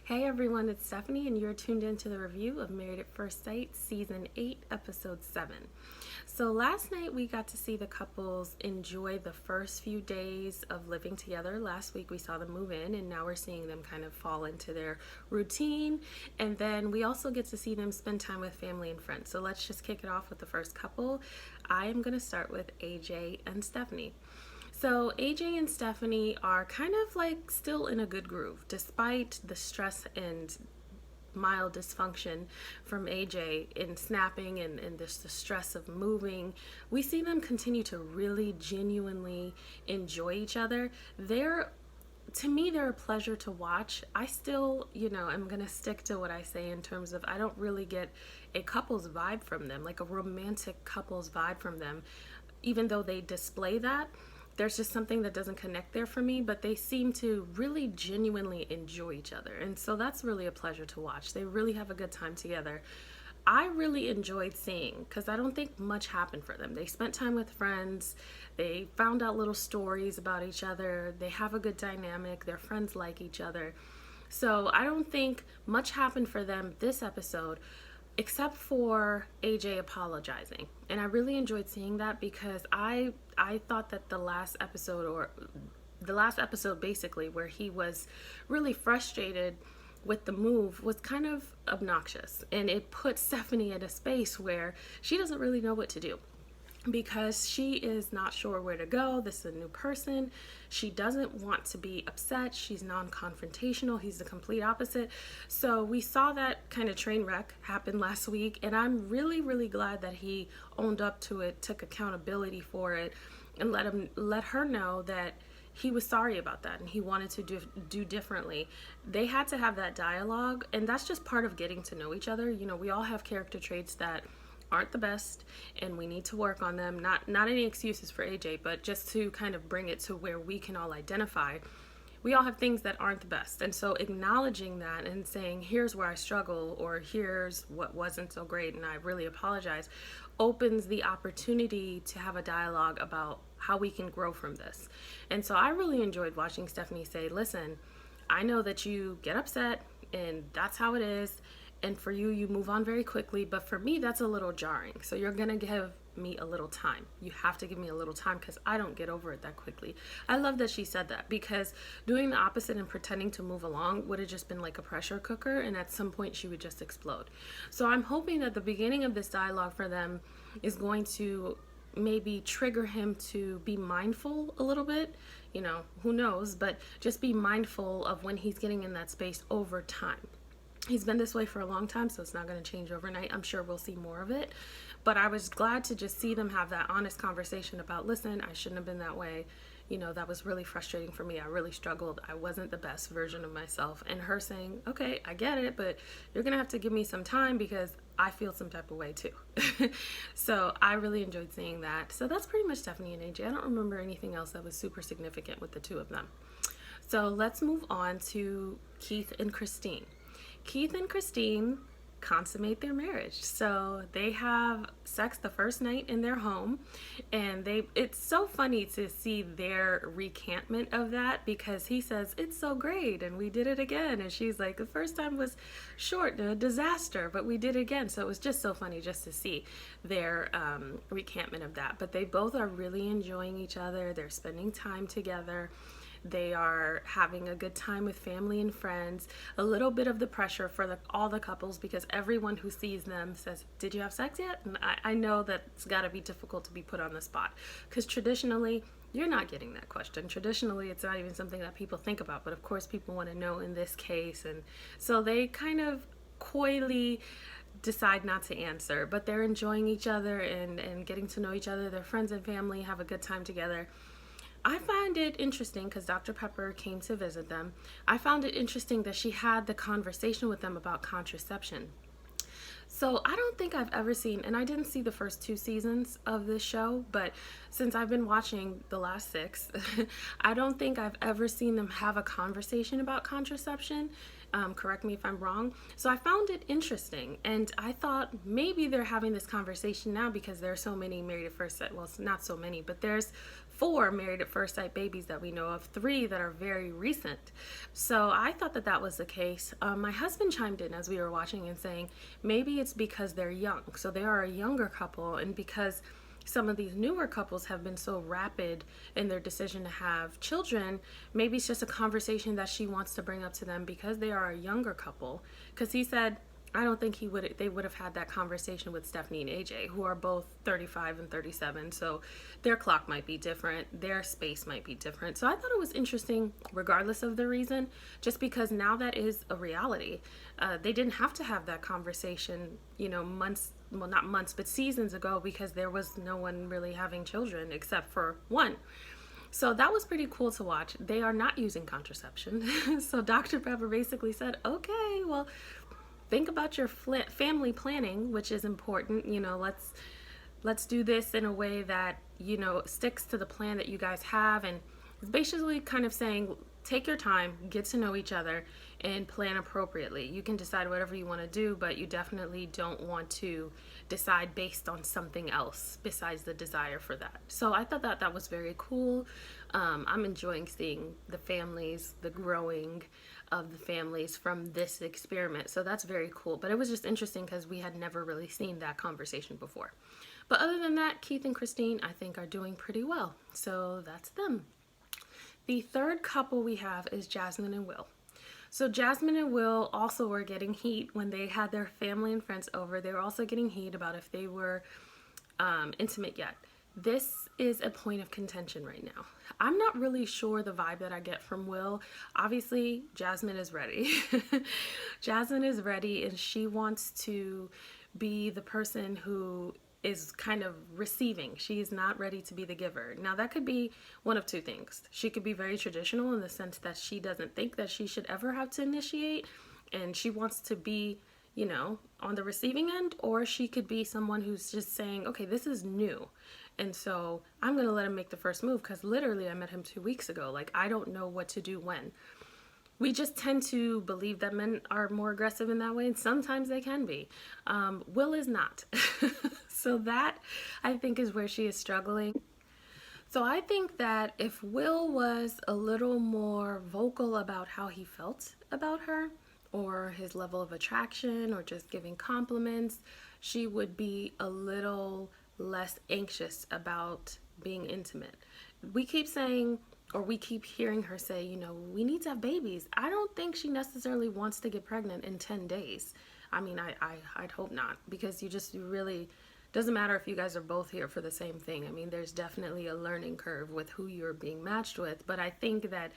Hey everyone, it's Stephanie, and you're tuned into the review of Married at First Sight, Season 8, Episode 7. So last night we got to see the couples enjoy the first few days of living together. Last week we saw them move in, and now we're seeing them kind of fall into their routine. And then we also get to see them spend time with family and friends. So let's just kick it off with the first couple. I am going to start with AJ and Stephanie. So AJ and Stephanie are kind of like still in a good groove despite the stress and mild dysfunction from AJ in snapping and the stress of moving. We see them continue to really genuinely enjoy each other. To me, they're a pleasure to watch. I still, I'm going to stick to what I say in terms of I don't really get a couple's vibe from them, like a romantic couple's vibe from them, even though they display that. There's just something that doesn't connect there for me, but they seem to really genuinely enjoy each other. And so that's really a pleasure to watch. They really have a good time together. I really enjoyed seeing, because I don't think much happened for them. They spent time with friends. They found out little stories about each other. They have a good dynamic. Their friends like each other. So I don't think much happened for them this episode, except for AJ apologizing. And I really enjoyed seeing that because I thought that the last episode basically, where he was really frustrated with the move, was kind of obnoxious. And it put Stephanie in a space where she doesn't really know what to do, because she is not sure where to go. This is a new person. She doesn't want to be upset. She's non-confrontational. He's the complete opposite. So we saw that kind of train wreck happen last week, and I'm really, really glad that he owned up to it, took accountability for it, and let her know that he was sorry about that and he wanted to do differently. They had to have that dialogue, and that's just part of getting to know each other. We all have character traits that aren't the best, and we need to work on them. Not any excuses for AJ, but just to kind of bring it to where we can all identify. We all have things that aren't the best, and so acknowledging that and saying, here's where I struggle, or here's what wasn't so great and I really apologize, opens the opportunity to have a dialogue about how we can grow from this. And so I really enjoyed watching Stephanie say, listen, I know that you get upset and that's how it is, and for you, you move on very quickly, but for me, that's a little jarring. So you're gonna give me a little time. You have to give me a little time because I don't get over it that quickly. I love that she said that, because doing the opposite and pretending to move along would have just been like a pressure cooker, and at some point she would just explode. So I'm hoping that the beginning of this dialogue for them is going to maybe trigger him to be mindful a little bit. Who knows, but just be mindful of when he's getting in that space over time. He's been this way for a long time, so it's not going to change overnight. I'm sure we'll see more of it. But I was glad to just see them have that honest conversation about, listen, I shouldn't have been that way. That was really frustrating for me. I really struggled. I wasn't the best version of myself. And her saying, okay, I get it, but you're going to have to give me some time because I feel some type of way too. So I really enjoyed seeing that. So that's pretty much Stephanie and AJ. I don't remember anything else that was super significant with the two of them. So let's move on to Keith and Kristine. Keith and Kristine consummate their marriage. So they have sex the first night in their home, and it's so funny to see their recantment of that, because he says, it's so great and we did it again, and she's like, the first time was short and a disaster, but we did it again. So it was just so funny just to see their recantment of that. But they both are really enjoying each other. They're spending time together. They are having a good time with family and friends. A little bit of the pressure for all the couples, because everyone who sees them says, did you have sex yet? And I know that it's got to be difficult to be put on the spot, because traditionally, you're not getting that question. Traditionally, it's not even something that people think about, but of course people want to know in this case. And so they kind of coyly decide not to answer, but they're enjoying each other and getting to know each other. Their friends and family have a good time together. I find it interesting, because Dr. Pepper came to visit them. I found it interesting that she had the conversation with them about contraception. So I don't think I've ever seen, and I didn't see the first 2 seasons of this show, but since I've been watching the last 6, I don't think I've ever seen them have a conversation about contraception. Correct me if I'm wrong. So I found it interesting, and I thought maybe they're having this conversation now because there are so many Married at First Sight. Well, it's not so many, but there's 4 Married at First Sight babies that we know of, 3 that are very recent. So I thought that that was the case. My husband chimed in as we were watching and saying maybe it's because they're young. So they are a younger couple, and because some of these newer couples have been so rapid in their decision to have children, maybe it's just a conversation that she wants to bring up to them because they are a younger couple. Because he said, I don't think they would have had that conversation with Stephanie and AJ, who are both 35 and 37. So their clock might be different, their space might be different. So I thought it was interesting, regardless of the reason, just because now that is a reality. They didn't have to have that conversation, months, well, not months, but seasons ago, because there was no one really having children except for one. So that was pretty cool to watch. They are not using contraception. So Dr. Pepper basically said, okay, well, think about your family planning, which is important. Let's do this in a way that, sticks to the plan that you guys have. And it's basically kind of saying, take your time, get to know each other, and plan appropriately. You can decide whatever you want to do, but you definitely don't want to decide based on something else besides the desire for that. So I thought that was very cool. I'm enjoying seeing the families, the growing of the families from this experiment. So that's very cool. But it was just interesting because we had never really seen that conversation before. But other than that, Keith and Kristine, I think, are doing pretty well. So that's them. The third couple we have is Jasmine and Will. So Jasmine and Will also were getting heat when they had their family and friends over. They were also getting heat about if they were intimate yet. This is a point of contention right now. I'm not really sure the vibe that I get from Will. Obviously, Jasmine is ready. Jasmine is ready, and she wants to be the person who is kind of receiving. She is not ready to be the giver. Now, that could be one of two things. She could be very traditional in the sense that she doesn't think that she should ever have to initiate, and she wants to be, on the receiving end, or she could be someone who's just saying, okay, this is new. And so I'm going to let him make the first move because literally I met him 2 weeks ago. Like, I don't know what to do when. We just tend to believe that men are more aggressive in that way, and sometimes they can be. Will is not. So that, I think, is where she is struggling. So I think that if Will was a little more vocal about how he felt about her, or his level of attraction, or just giving compliments, she would be a little less anxious about being intimate. We keep saying, or we keep hearing her say, we need to have babies. I don't think she necessarily wants to get pregnant in 10 days. I mean, I'd hope not, because you really, doesn't matter if you guys are both here for the same thing. I mean, there's definitely a learning curve with who you're being matched with, but I think that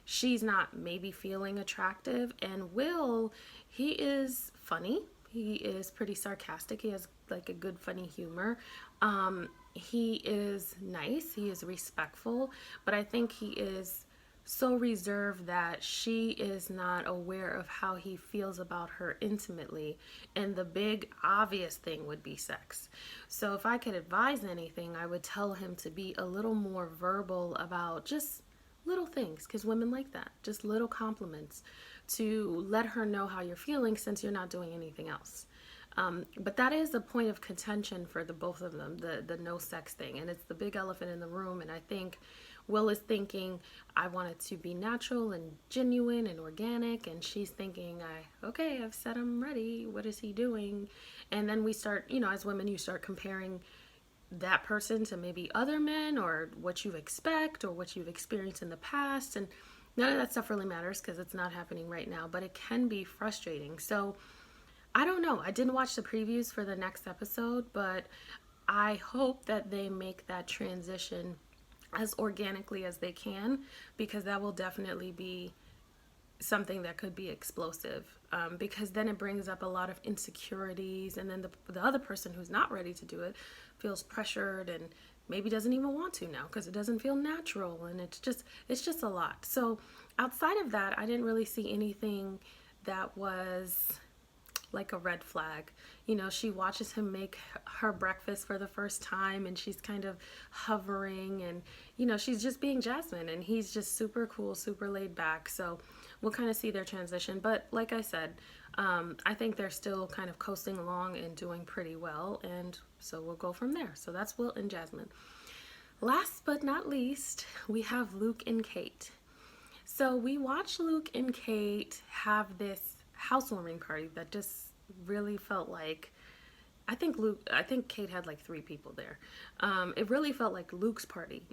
she's not maybe feeling attractive. And Will, he is funny. He is pretty sarcastic. He has like a good funny humor. He is nice. He is respectful, but I think he is so reserved that she is not aware of how he feels about her intimately. And the big obvious thing would be sex. So if I could advise anything, I would tell him to be a little more verbal about just little things, because women like that, just little compliments to let her know how you're feeling since you're not doing anything else. But that is a point of contention for the both of them, the no sex thing. And it's the big elephant in the room. And I think Will is thinking, I want it to be natural and genuine and organic. And she's thinking, okay, I've said I'm ready. What is he doing? And then we start, as women, you start comparing that person to maybe other men, or what you expect, or what you've experienced in the past. And none of that stuff really matters because it's not happening right now, but it can be frustrating. So I don't know. I didn't watch the previews for the next episode, but I hope that they make that transition as organically as they can, because that will definitely be something that could be explosive, because then it brings up a lot of insecurities, and then the other person who's not ready to do it feels pressured and maybe doesn't even want to now because it doesn't feel natural, and it's just a lot. So outside of that, I didn't really see anything that was like a red flag. She watches him make her breakfast for the first time, and she's kind of hovering, and she's just being Jasmine, and he's just super cool, super laid back. So we'll kind of see their transition. But like I said, I think they're still kind of coasting along and doing pretty well, and so we'll go from there. So that's Will and Jasmine. Last but not least, we have Luke and Kate. So we watched Luke and Kate have this housewarming party that just really felt like, I think Kate had like 3 people there. It really felt like Luke's party,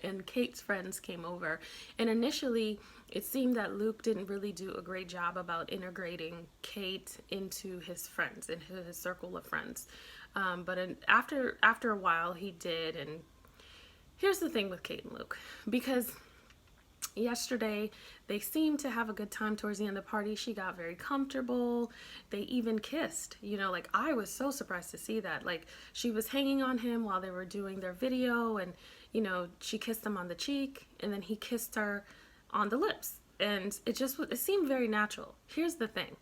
and Kate's friends came over. And initially, it seemed that Luke didn't really do a great job about integrating Kate into his friends, into his circle of friends. After a while, he did. And here's the thing with Kate and Luke, because yesterday they seemed to have a good time towards the end of the party. She got very comfortable. They even kissed. Like, I was so surprised to see that. Like, she was hanging on him while they were doing their video, and she kissed him on the cheek, and then he kissed her on the lips, and it seemed very natural. Here's the thing: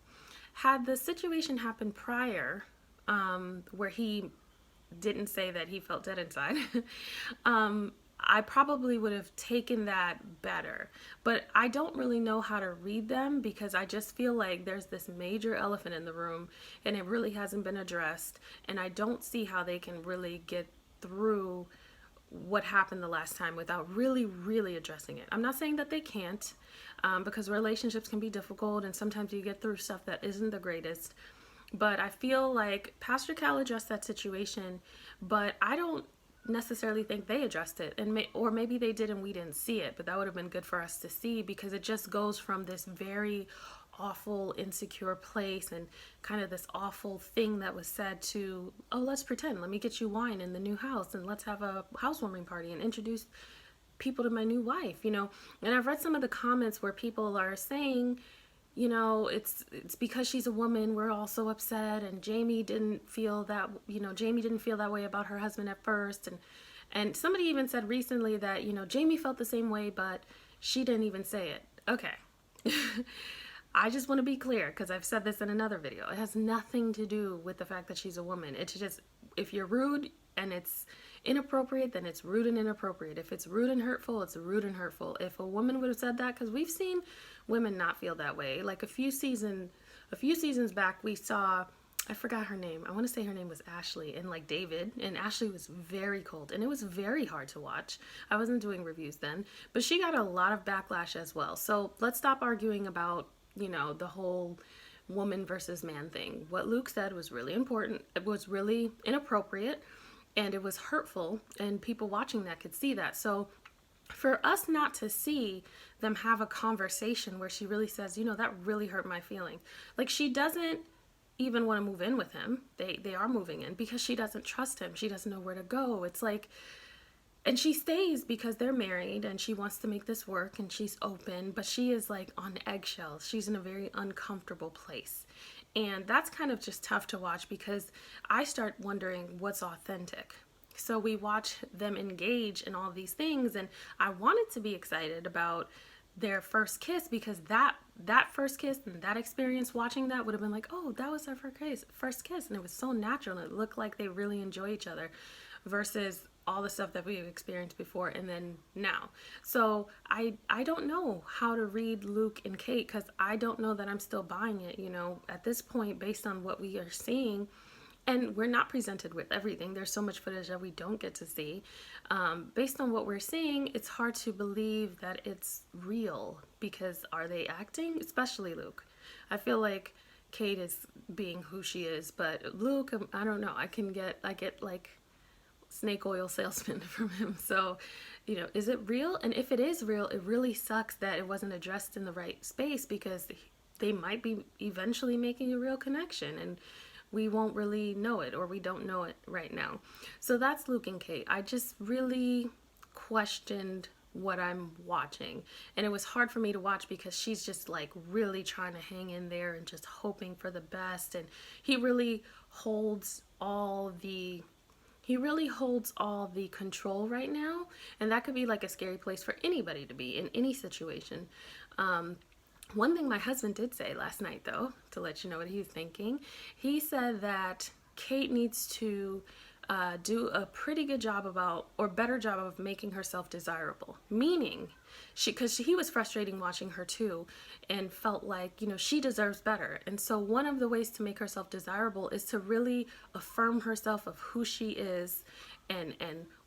had the situation happened prior, where he didn't say that he felt dead inside, I probably would have taken that better. But I don't really know how to read them, because I just feel like there's this major elephant in the room and it really hasn't been addressed. And I don't see how they can really get through what happened the last time without really, really addressing it. I'm not saying that they can't, because relationships can be difficult and sometimes you get through stuff that isn't the greatest. But I feel like Pastor Cal addressed that situation, but I don't necessarily think they addressed it, or maybe they did and we didn't see it, but that would have been good for us to see, because it just goes from this very awful, insecure place and kind of this awful thing that was said to, oh, let's pretend, let me get you wine in the new house and let's have a housewarming party and introduce people to my new wife. And I've read some of the comments where people are saying, it's because she's a woman, we're all so upset, and Jamie didn't feel that way about her husband at first, and somebody even said recently that Jamie felt the same way, but she didn't even say it. Okay. I just want to be clear, because I've said this in another video. It has nothing to do with the fact that she's a woman. It's just, if you're rude and it's inappropriate, then it's rude and inappropriate. If it's rude and hurtful, it's rude and hurtful. If a woman would have said that, because we've seen women not feel that way. Like a few seasons back, we saw, I forgot her name. I want to say her name was Ashley, and like David, and Ashley was very cold, and it was very hard to watch. I wasn't doing reviews then, but she got a lot of backlash as well. So let's stop arguing about, the whole woman versus man thing. What Luke said was really important. It was really inappropriate, and it was hurtful, and people watching that could see that. So for us not to see them have a conversation where she really says, that really hurt my feelings. Like, she doesn't even want to move in with him. They are moving in because she doesn't trust him. She doesn't know where to go. It's like, and she stays because they're married and she wants to make this work and she's open, but she is like on eggshells. She's in a very uncomfortable place. And that's kind of just tough to watch, because I start wondering what's authentic. So we watch them engage in all these things, and I wanted to be excited about their first kiss, because that first kiss and that experience, watching that would have been like, oh, that was our first kiss, and it was so natural and it looked like they really enjoy each other, versus all the stuff that we've experienced before and then now. So I don't know how to read Luke and Kate, because I don't know that I'm still buying it, at this point, based on what we are seeing. And we're not presented with everything. There's so much footage that we don't get to see. Based on what we're seeing, it's hard to believe that it's real, because are they acting? Especially Luke. I feel like Kate is being who she is, but Luke, I don't know. I get like snake oil salesman from him. So, is it real? And if it is real, it really sucks that it wasn't addressed in the right space, because they might be eventually making a real connection, and we won't really know it, or we don't know it right now. So that's Luke and Kate. I just really questioned what I'm watching, and it was hard for me to watch because she's just like really trying to hang in there and just hoping for the best, and he really holds all the control right now, and that could be like a scary place for anybody to be in any situation. One thing my husband did say last night, though, to let you know what he's thinking, he said that Kate needs to do a pretty good job better job of making herself desirable. Meaning, because he was frustrating watching her too, and felt like, she deserves better. And so one of the ways to make herself desirable is to really affirm herself of who she is, and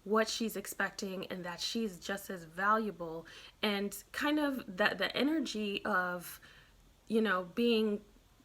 what she's expecting and that she's just as valuable, and kind of that the energy of, being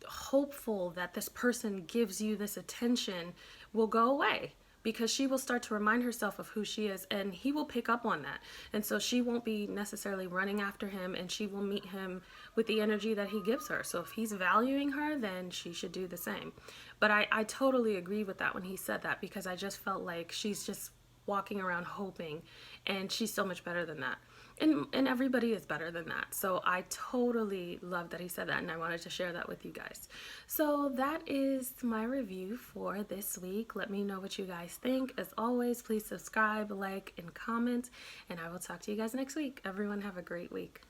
hopeful that this person gives you this attention will go away, because she will start to remind herself of who she is, and he will pick up on that. And so she won't be necessarily running after him, and she will meet him with the energy that he gives her. So if he's valuing her, then she should do the same. But I totally agree with that when he said that, because I just felt like she's just walking around hoping, and she's so much better than that. And everybody is better than that. So I totally love that he said that, and I wanted to share that with you guys. So that is my review for this week. Let me know what you guys think. As always, please subscribe, like, and comment, and I will talk to you guys next week. Everyone have a great week.